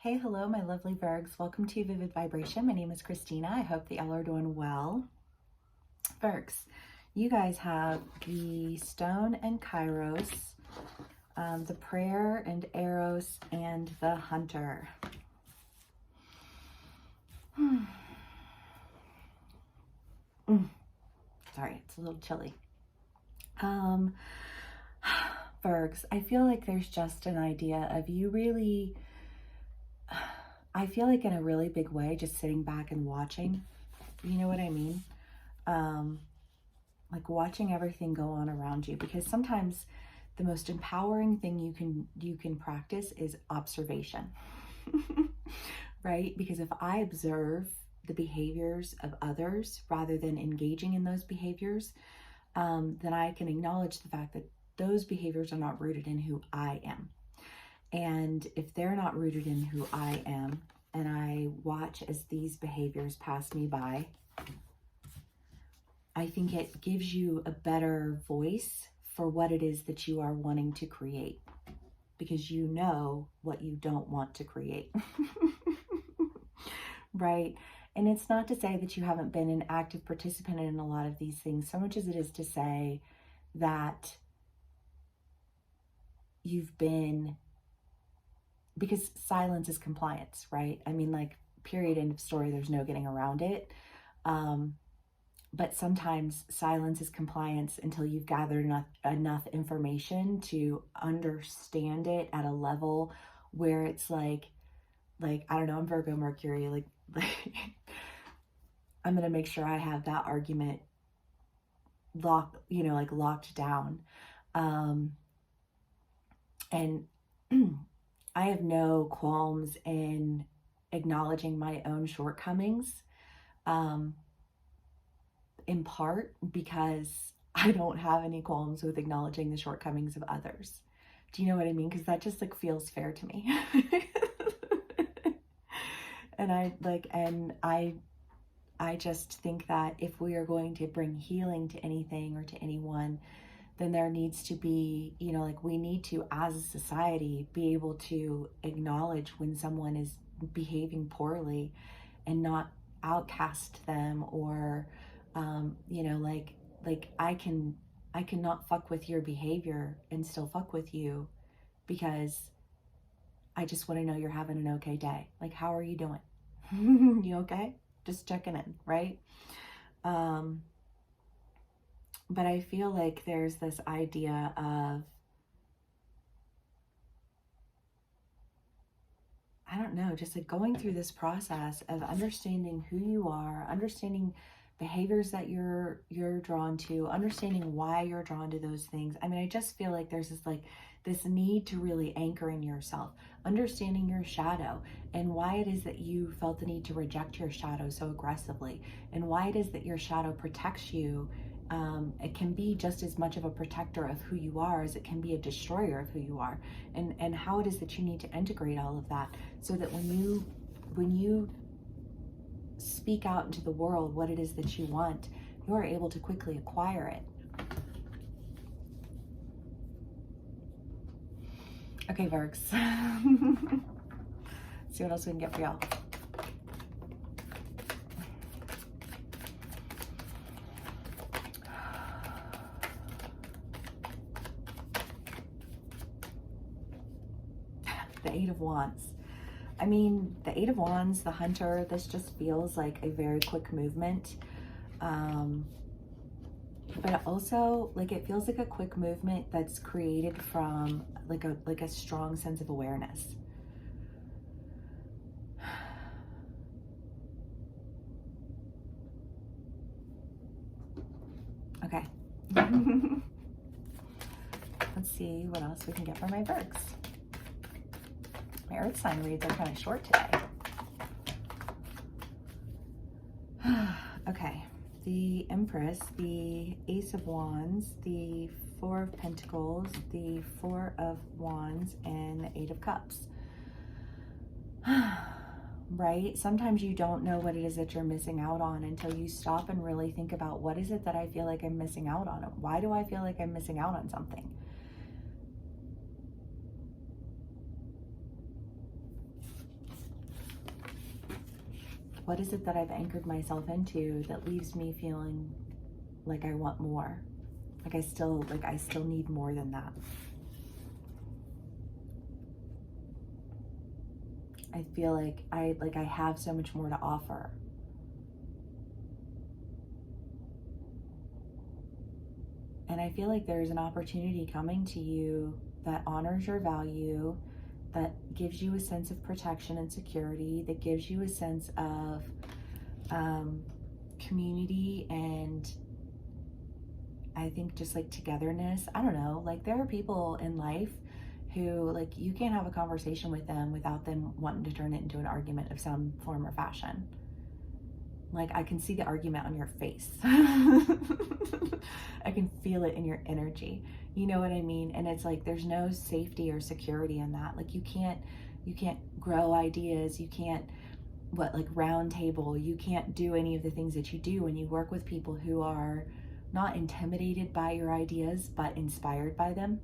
Hey, hello, my lovely Virgs. Welcome to Vivid Vibration. My name is Christina. I hope that y'all are doing well. Virgs, you guys have the Stone and Kairos, the Prayer and Eros, and the Hunter. Sorry, it's a little chilly. Virgs, I feel like there's just an idea of you really... I feel like in a really big way, just sitting back and watching, you know what I mean? Like watching everything go on around you, because sometimes the most empowering thing you can practice is observation, right? Because if I observe the behaviors of others rather than engaging in those behaviors, then I can acknowledge the fact that those behaviors are not rooted in who I am. And if they're not rooted in who I am, and I watch as these behaviors pass me by, I think it gives you a better voice for what it is that you are wanting to create, because you know what you don't want to create, right? And it's not to say that you haven't been an active participant in a lot of these things, so much as it is to say that you've been... because silence is compliance, right? I mean, like, period, end of story, there's no getting around it. But sometimes silence is compliance until you've gathered enough information to understand it at a level where it's like, I don't know, I'm Virgo Mercury, like I'm going to make sure I have that argument locked down. And I have no qualms in acknowledging my own shortcomings, in part because I don't have any qualms with acknowledging the shortcomings of others. Do you know what I mean? Because that just like feels fair to me. And I just think that if we are going to bring healing to anything or to anyone, then there needs to be, we need to, as a society, be able to acknowledge when someone is behaving poorly and not outcast them, or, I cannot fuck with your behavior and still fuck with you because I just want to know you're having an okay day. Like, how are you doing? You okay? Just checking in, right? But I feel like there's this idea of, I don't know, just like going through this process of understanding who you are, understanding behaviors that you're drawn to, understanding why you're drawn to those things. I mean, I just feel like there's this need to really anchor in yourself, understanding your shadow and why it is that you felt the need to reject your shadow so aggressively, and why it is that your shadow protects you. It can be just as much of a protector of who you are as it can be a destroyer of who you are, and how it is that you need to integrate all of that so that when you speak out into the world what it is that you want, you are able to quickly acquire it. Okay, Virgs. See what else we can get for y'all. The Eight of Wands. I mean, the Eight of Wands, the Hunter, this just feels like a very quick movement. But also, like, it feels like a quick movement that's created from like a strong sense of awareness. Okay. Let's see what else we can get for my Virgs. My Earth sign reads are kind of short today. Okay. The Empress, the Ace of Wands, the Four of Pentacles, the Four of Wands, and the Eight of Cups. Right? Sometimes you don't know what it is that you're missing out on until you stop and really think about, what is it that I feel like I'm missing out on? Why do I feel like I'm missing out on something? What is it that I've anchored myself into that leaves me feeling like I want more? Like I still need more than that. I feel like I have so much more to offer. And I feel like there's an opportunity coming to you that honors your value, that gives you a sense of protection and security, that gives you a sense of community and I think just like togetherness. I don't know, like there are people in life who like you can't have a conversation with them without them wanting to turn it into an argument of some form or fashion. Like I can see the argument on your face. I can feel it in your energy. You know what I mean? And it's like there's no safety or security in that. Like you can't grow ideas. You can't round table. You can't do any of the things that you do when you work with people who are not intimidated by your ideas, but inspired by them.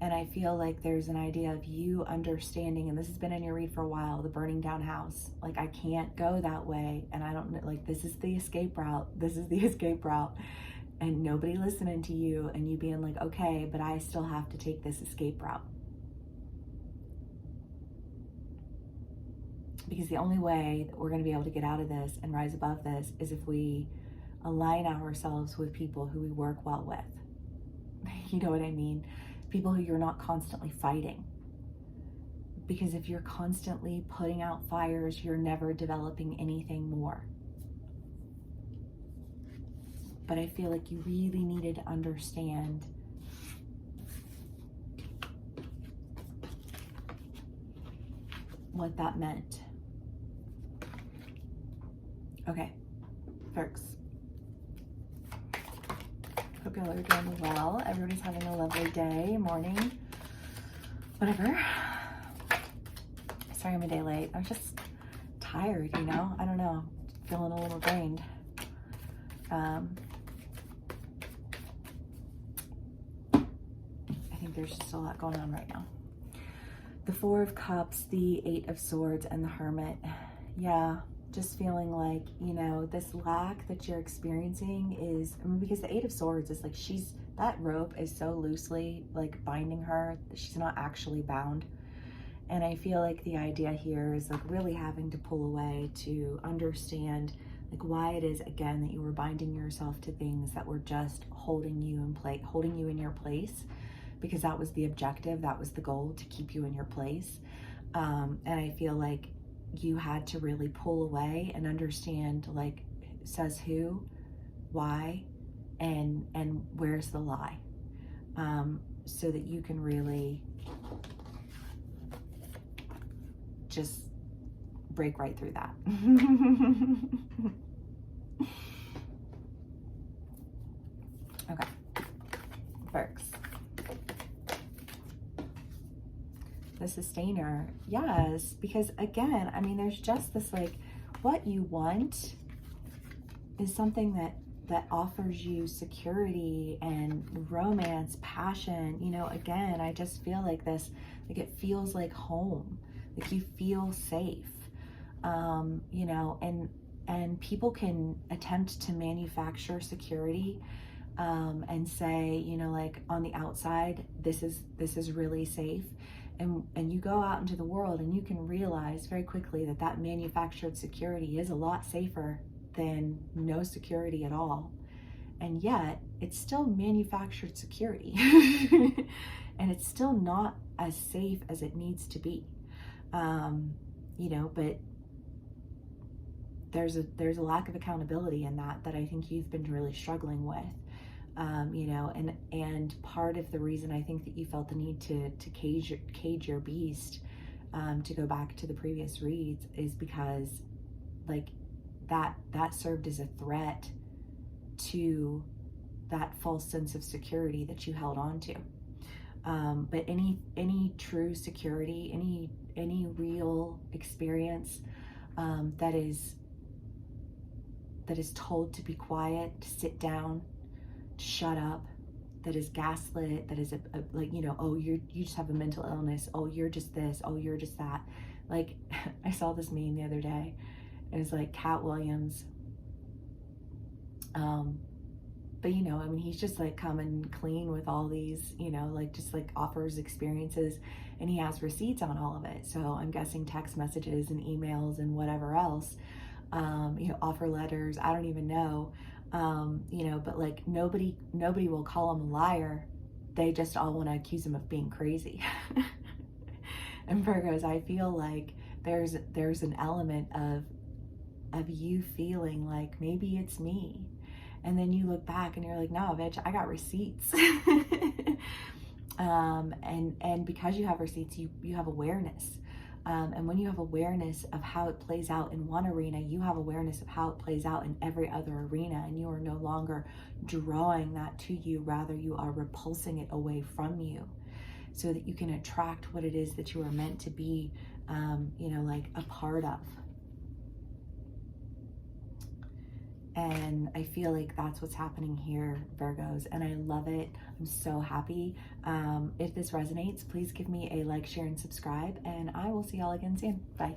And I feel like there's an idea of you understanding, and this has been in your read for a while, the burning down house. Like, I can't go that way. And I don't, like, this is the escape route. This is the escape route. And nobody listening to you and you being like, okay, but I still have to take this escape route. Because the only way that we're going to be able to get out of this and rise above this is if we align ourselves with people who we work well with. You know what I mean? People who you're not constantly fighting. Because if you're constantly putting out fires, you're never developing anything more. But I feel like you really needed to understand what that meant. Okay, Virgs. Hope y'all are doing well. Everybody's having a lovely day, morning, whatever. Sorry I'm a day late. I was just tired, you know? I don't know. Feeling a little drained. I think there's just a lot going on right now. The Four of Cups, the Eight of Swords, and the Hermit. Yeah. Just feeling like, you know, this lack that you're experiencing is, I mean, because the Eight of Swords is like, that rope is so loosely like binding her that she's not actually bound. And I feel like the idea here is like really having to pull away to understand like why it is, again, that you were binding yourself to things that were just holding you in your place, because that was the objective, that was the goal, to keep you in your place. And I feel like you had to really pull away and understand, like, says who, why, and where's the lie, so that you can really just break right through that. Okay, Virgs. The Sustainer, yes, because again, I mean, there's just this like, what you want is something that offers you security and romance, passion. You know, again, I just feel like this, like it feels like home, like you feel safe. You know, and people can attempt to manufacture security and say, you know, like on the outside, this is really safe. And you go out into the world and you can realize very quickly that manufactured security is a lot safer than no security at all. And yet it's still manufactured security. And it's still not as safe as it needs to be. You know, but there's a lack of accountability in that I think you've been really struggling with. You know, and part of the reason I think that you felt the need to cage your beast, to go back to the previous reads, is because like that served as a threat to that false sense of security that you held on to. But any true security, any real experience that is told to be quiet, to sit down, shut up, that is gaslit, that is a like, you know, oh, you just have a mental illness, oh, you're just this, oh, you're just that. Like, I saw this meme the other day, It was like Cat Williams. But you know, I mean, he's just like coming clean with all these, you know, like just like offers experiences, and he has receipts on all of it. So I'm guessing text messages and emails and whatever else, you know, offer letters. I don't even know, you know, but like nobody will call him a liar. They just all want to accuse him of being crazy. And Virgos, I feel like there's an element of you feeling like maybe it's me. And then you look back and you're like, no, bitch, I got receipts. And because you have receipts, you have awareness. And when you have awareness of how it plays out in one arena, you have awareness of how it plays out in every other arena, and you are no longer drawing that to you, rather you are repulsing it away from you, so that you can attract what it is that you are meant to be, you know, like a part of. And I feel like that's what's happening here, Virgos, and I love it. I'm so happy. If this resonates, please give me a like, share, and subscribe, and I will see y'all again soon. Bye.